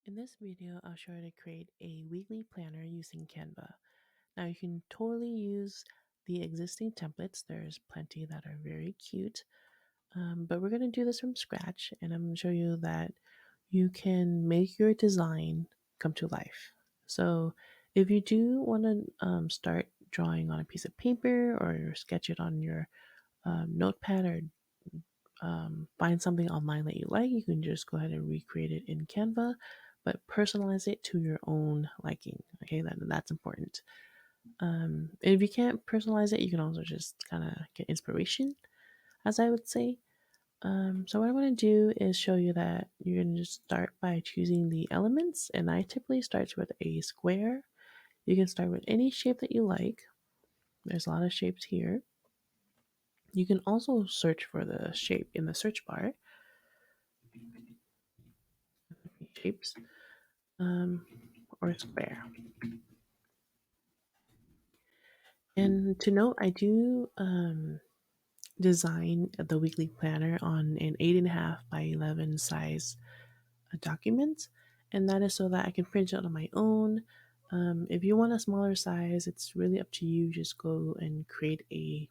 In this video, I'll show you to create a weekly planner using Canva. Now you can totally use the existing templates. There's plenty that are very cute, but we're going to do this from scratch, and I'm going to show you that you can make your design come to life. So if you do want to start drawing on a piece of paper or sketch it on your notepad or find something online that you like, you can just go ahead and recreate it in Canva, but personalize it to your own liking. Okay, that's important. And if you can't personalize it, you can also just kind of get inspiration, as I would say. So what I want to do is show you that you're going to just start by choosing the elements, and I typically start with a square. You can start with any shape that you like. There's a lot of shapes here. You can also search for the shape in the search bar, shapes, um, or square. And to note, I do design the weekly planner on an 8.5 by 11 size document, and that is so that I can print it on my own. If you want a smaller size, it's really up to you. Just go and create a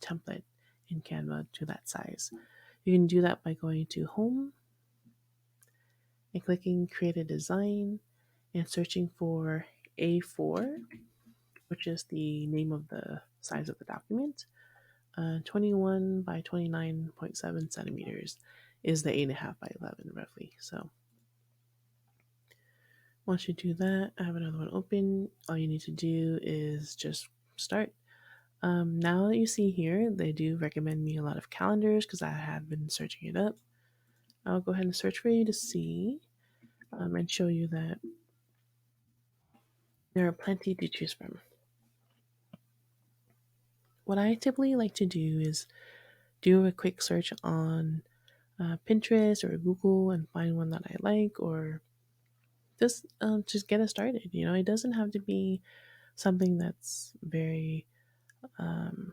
template in Canva to that size. You can do that by going to Home and clicking Create a Design and searching for A4, which is the name of the size of the document. 21 by 29.7 centimeters is the 8.5 by 11 roughly. So once you do that, I have another one open. All you need to do is just start. Now that you see here, they do recommend me a lot of calendars because I have been searching it up. I'll go ahead and search for you to see and show you that there are plenty to choose from. What I typically like to do is do a quick search on Pinterest or Google and find one that I like, or just get it started. You know, it doesn't have to be something that's very um,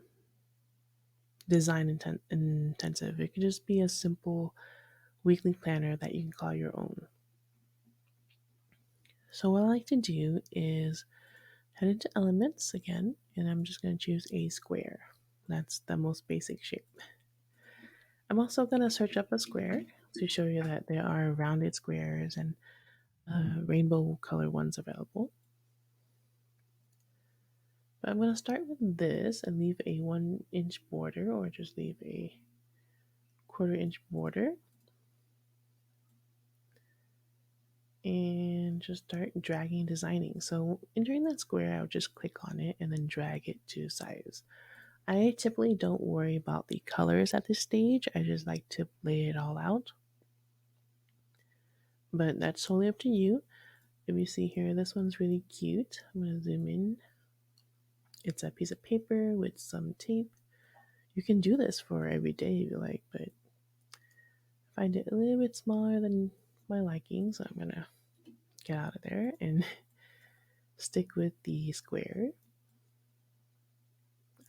intensive. It could just be a simple weekly planner that you can call your own. So what I like to do is head into elements again, and I'm just going to choose a square. That's the most basic shape. I'm also going to search up a square to show you that there are rounded squares and rainbow color ones available. But I'm going to start with this and leave a 1-inch border, or just leave a 1/4-inch border. And just start dragging, designing. So entering that square, I would just click on it and then drag it to size. I typically don't worry about the colors at this stage. I just like to lay it all out. But that's totally up to you. If you see here, this one's really cute. I'm going to zoom in. It's a piece of paper with some tape. You can do this for every day if you like, but I find it a little bit smaller than my liking, so I'm going to get out of there and stick with the square.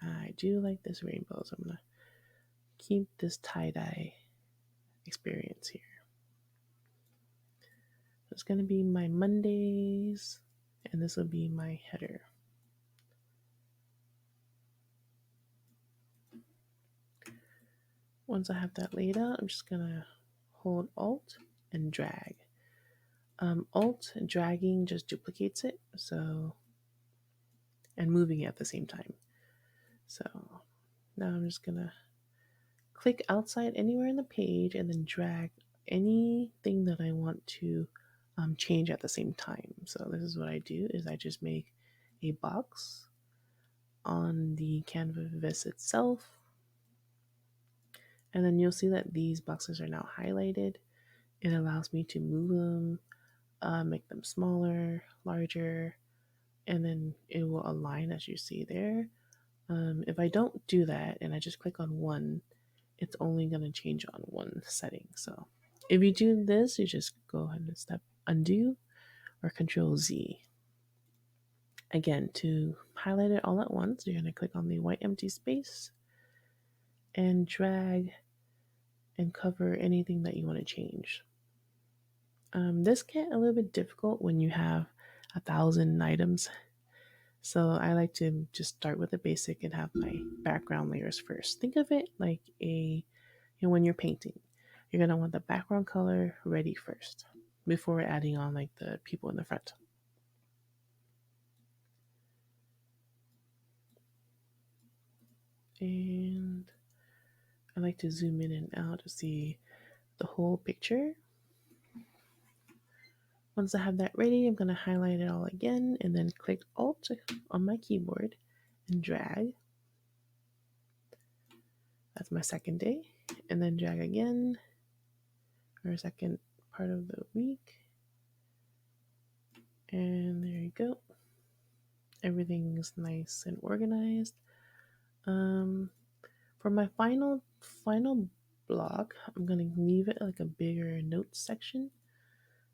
I do like this rainbow, so I'm going to keep this tie-dye experience here. So it's going to be my Mondays, and this will be my header. Once I have that laid out, I'm just going to hold Alt and drag. Alt dragging just duplicates it, so, and moving it at the same time. So now I'm just going to click outside anywhere in the page and then drag anything that I want to change at the same time. So this is what I do, is I just make a box on the canvas itself, and then you'll see that these boxes are now highlighted. It allows me to move them, make them smaller, larger, and then it will align as you see there. If I don't do that and I just click on one, it's only going to change on one setting. So if you do this, you just go ahead and step undo or Control Z. Again, to highlight it all at once, you're going to click on the white empty space and drag and cover anything that you want to change. This get a little bit difficult when you have 1,000 items. So I like to just start with the basic and have my background layers first. Think of it like when you're painting, you're gonna want the background color ready first before adding on like the people in the front. And I like to zoom in and out to see the whole picture. Once I have that ready, I'm going to highlight it all again and then click Alt on my keyboard and drag. That's my second day. And then drag again, or second part of the week. And there you go. Everything's nice and organized. For my final block, I'm going to leave it like a bigger notes section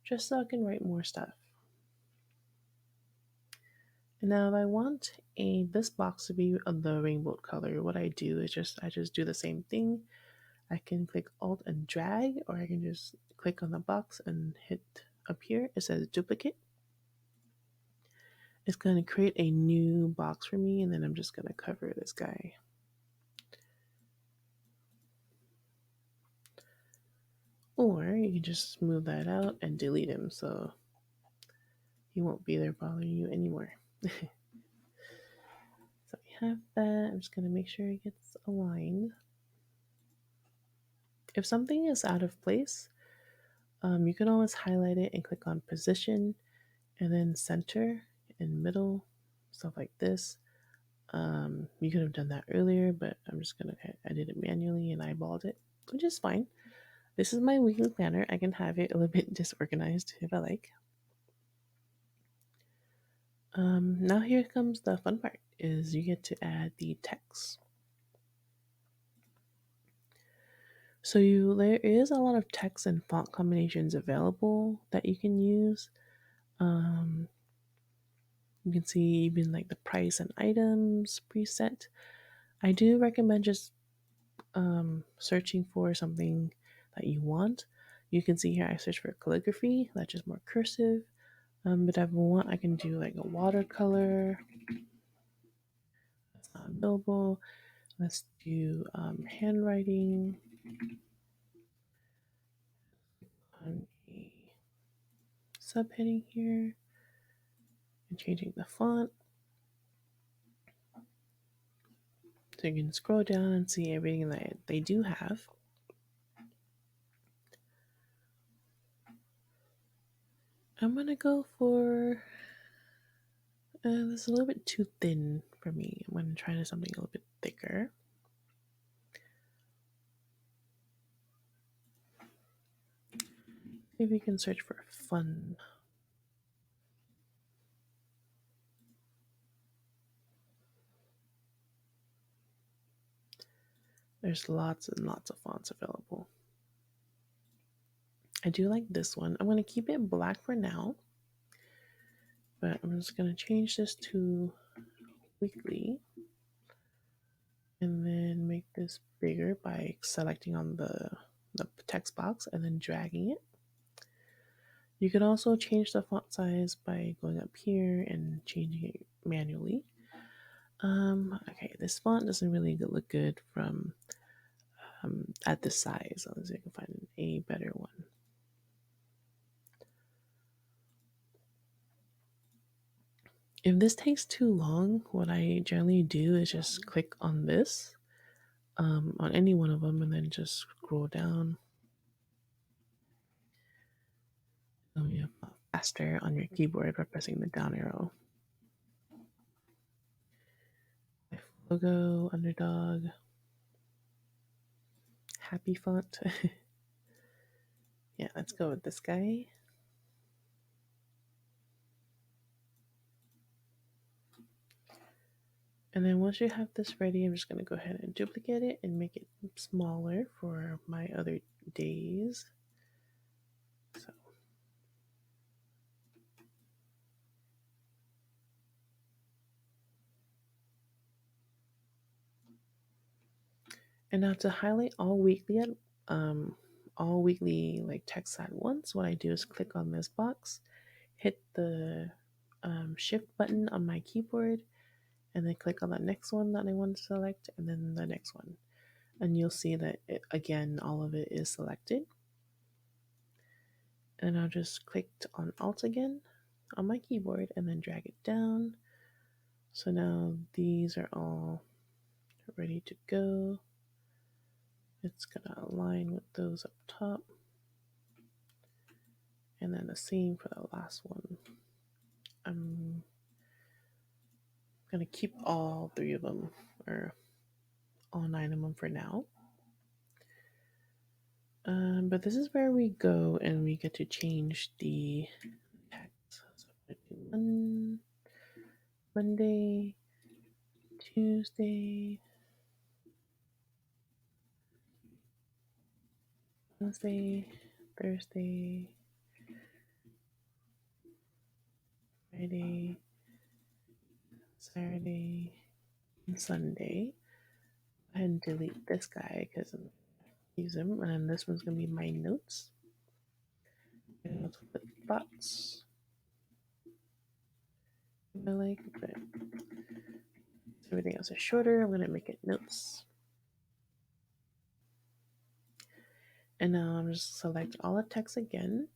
just so I can write more stuff. And now if I want this box to be of the rainbow color, what I do is I just do the same thing. I can click Alt and drag, or I can just click on the box and hit up here. It says duplicate. It's going to create a new box for me, and then I'm just going to cover this guy. Or you can just move that out and delete him so he won't be there bothering you anymore. So we have that. I'm just going to make sure it gets aligned. If something is out of place, you can always highlight it and click on position and then center and middle, stuff like this. You could have done that earlier, but I'm just gonna, I did it manually and eyeballed it, which is fine. This is my weekly planner. I can have it a little bit disorganized if I like. Now here comes the fun part, is you get to add the text. So there is a lot of text and font combinations available that you can use. You can see even like the price and items preset. I do recommend just searching for something that you want. You can see here I search for calligraphy, that's just more cursive. But if I want, I can do like a watercolor. That's not available. Let's do handwriting on a subheading here and changing the font. So you can scroll down and see everything that they do have. I'm gonna go for this is a little bit too thin for me. I'm gonna try something a little bit thicker. Maybe we can search for fun. There's lots and lots of fonts available. I do like this one. I'm going to keep it black for now, but I'm just going to change this to weekly and then make this bigger by selecting on the text box and then dragging it. You can also change the font size by going up here and changing it manually. Okay, this font doesn't really look good from at this size. Let's see if I can find a better one. If this takes too long, what I generally do is just click on this, on any one of them, and then just scroll down. So you have faster on your keyboard by pressing the down arrow. Logo, underdog, happy font. Yeah, let's go with this guy. And then once you have this ready, I'm just going to go ahead and duplicate it and make it smaller for my other days. So. And now to highlight all weekly all weekly like texts at once, what I do is click on this box, hit the shift button on my keyboard, and then click on the next one that I want to select, and then the next one. And you'll see that again, all of it is selected. And I'll just click on Alt again on my keyboard and then drag it down. So now these are all ready to go. It's gonna align with those up top. And then the same for the last one. I'm gonna keep all 3 of them, or all 9 of them for now. But this is where we go and we get to change the text. So Monday, Tuesday, Wednesday, Thursday, Friday, Saturday, and Sunday. And delete this guy because I'm use him. And then this one's gonna be my notes. And let's put thoughts. I like, but everything else is shorter. I'm gonna make it notes. And now I'm just select all the text again.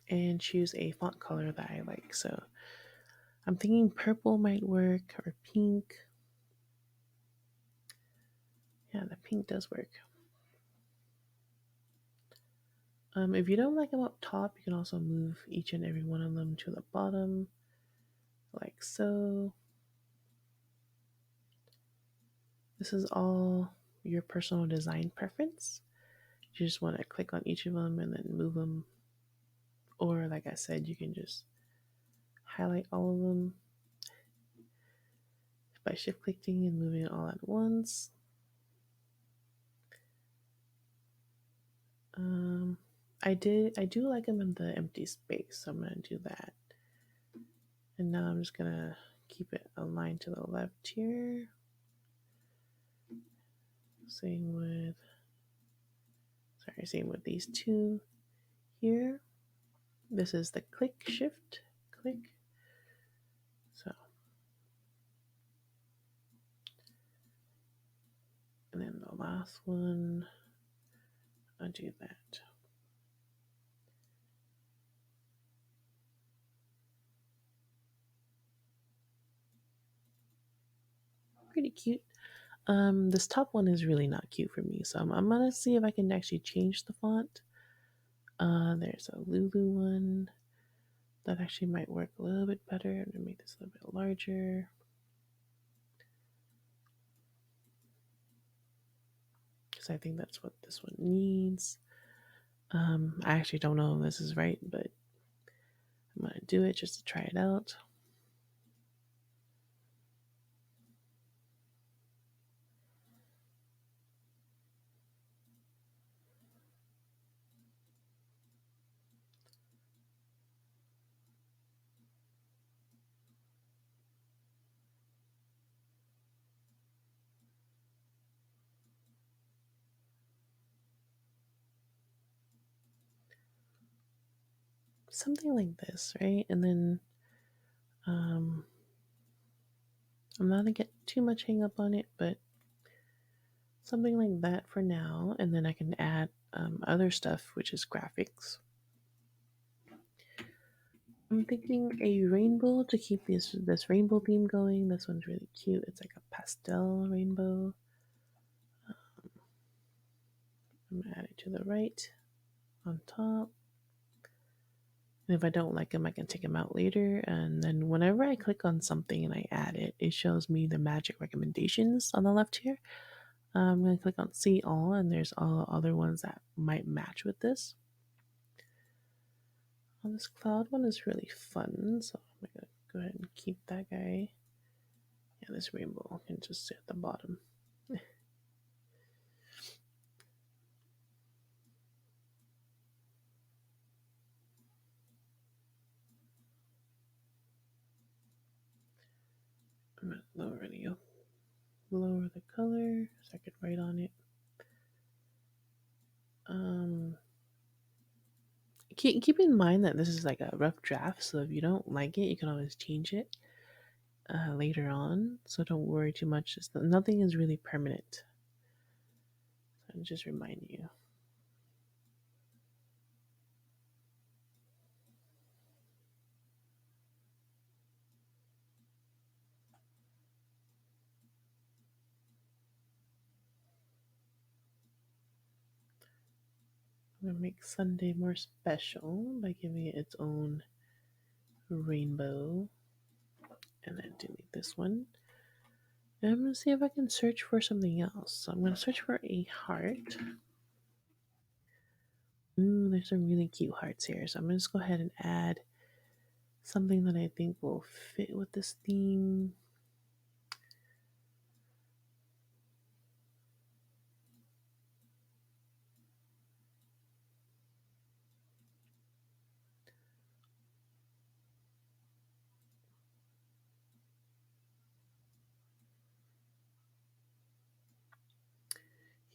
And choose a font color that I like. So I'm thinking purple might work, or pink. Yeah, the pink does work. If you don't like them up top, you can also move each and every one of them to the bottom, like so. This is all your personal design preference. You just want to click on each of them and then move them. Or like I said, you can just highlight all of them by shift clicking and moving it all at once. I do like them in the empty space, so I'm gonna do that. And now I'm just gonna keep it aligned to the left here. Same with these two here. This is the click shift click. So, and then the last one, I'll do that. Pretty cute. This top one is really not cute for me, so I'm gonna see if I can actually change the font. There's a Lulu one that actually might work a little bit better. I'm gonna make this a little bit larger. Because I think that's what this one needs. I actually don't know if this is right, but I'm gonna do it just to try it out. Something like this, right? And then I'm not gonna get too much hang up on it, but something like that for now. And then I can add other stuff, which is graphics. I'm thinking a rainbow to keep this rainbow theme going. This one's really cute. It's like a pastel rainbow. I'm gonna add it to the right on top. And if I don't like them, I can take them out later. And then whenever I click on something and I add it, it shows me the magic recommendations on the left here. I'm going to click on see all, and there's all other ones that might match with this. Oh, this cloud one is really fun, so I'm going to go ahead and keep that guy. Yeah, this rainbow can just sit at the bottom. I'm going to lower the lower the color so I could write on it. Um, keep in mind that this is like a rough draft, so if you don't like it, you can always change it later on. So don't worry too much. Nothing is really permanent. So I'll just remind you. I'm gonna make Sunday more special by giving it its own rainbow, and then delete this one. And I'm gonna see if I can search for something else. So I'm gonna search for a heart. Ooh, there's some really cute hearts here. So I'm gonna just go ahead and add something that I think will fit with this theme.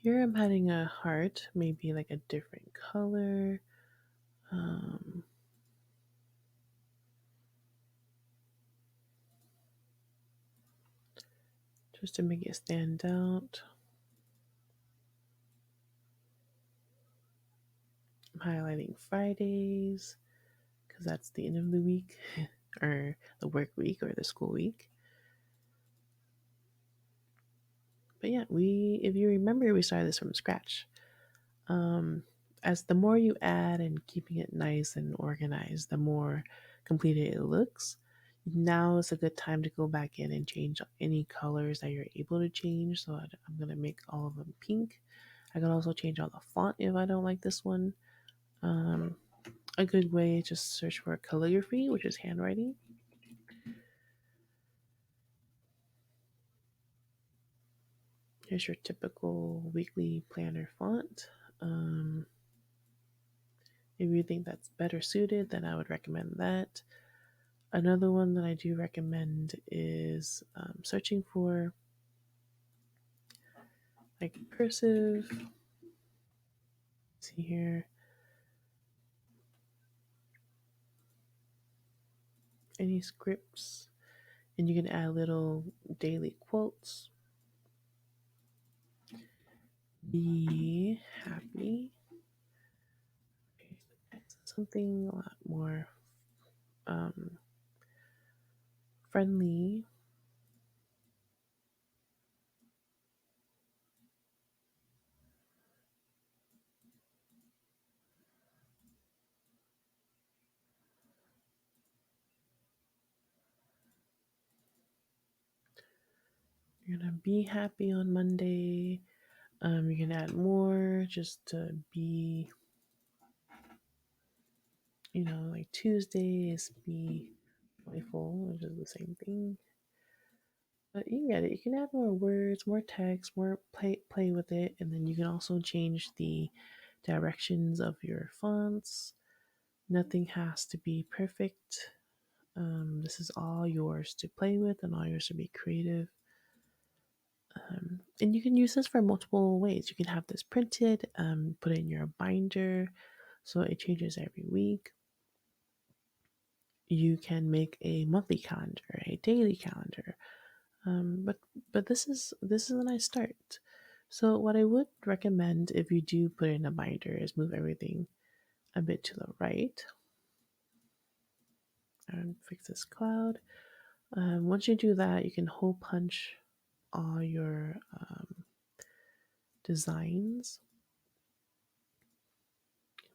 Here I'm adding a heart, maybe like a different color. Um, just to make it stand out. I'm highlighting Fridays because that's the end of the week or the work week or the school week. But yeah, if you remember, we started this from scratch. Um, as the more you add and keeping it nice and organized, the more completed it looks. Now is a good time to go back in and change any colors that you're able to change. So I'm going to make all of them pink. I can also change all the font if I don't like this one. Um, a good way is just search for calligraphy, which is handwriting. Here's your typical weekly planner font. Um, if you think that's better suited, then I would recommend that. Another one that I do recommend is searching for like cursive. See here, any scripts, and you can add little daily quotes. Be happy. Something a lot more um, friendly. You're gonna be happy on Monday. You can add more just to be, like Tuesday is be joyful, which is the same thing. But you get it. You can add more words, more text, more play with it, and then you can also change the directions of your fonts. Nothing has to be perfect. This is all yours to play with and all yours to be creative. And you can use this for multiple ways. You can have this printed, put it in your binder so it changes every week. You can make a monthly calendar, a daily calendar. But this is a nice start. So what I would recommend if you do put it in a binder is move everything a bit to the right and fix this cloud. Once you do that, you can hole punch all your designs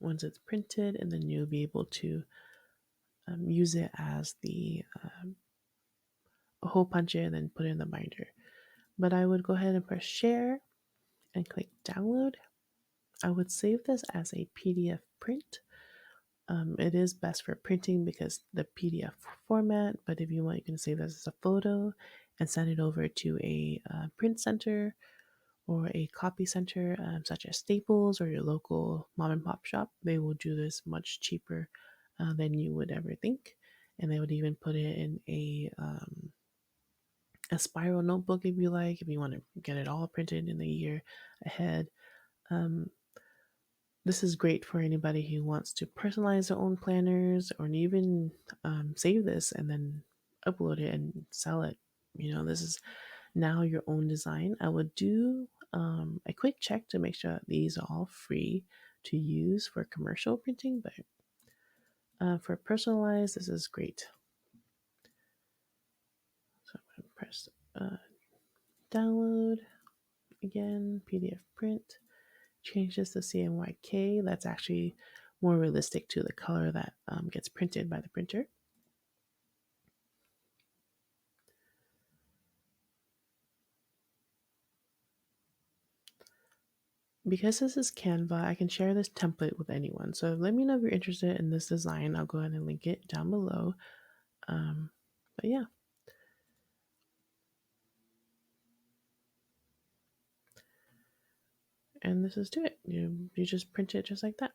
once it's printed, and then you'll be able to use it as the hole punch it and then put it in the binder. But I would go ahead and press share and click download. I would save this as a PDF print. It is best for printing because the PDF format, but if you want, you can save this as a photo and send it over to a print center or a copy center, such as Staples or your local mom and pop shop. They will do this much cheaper than you would ever think, and they would even put it in a spiral notebook if you like, if you want to get it all printed in the year ahead. Um, this is great for anybody who wants to personalize their own planners or even save this and then upload it and sell it. This is now your own design. I would do a quick check to make sure that these are all free to use for commercial printing, but for personalized, this is great. So I'm going to press download again, PDF print, change this to CMYK. That's actually more realistic to the color that gets printed by the printer. Because this is Canva, I can share this template with anyone. So let me know if you're interested in this design. I'll go ahead and link it down below. But yeah. And this is to it. You just print it just like that.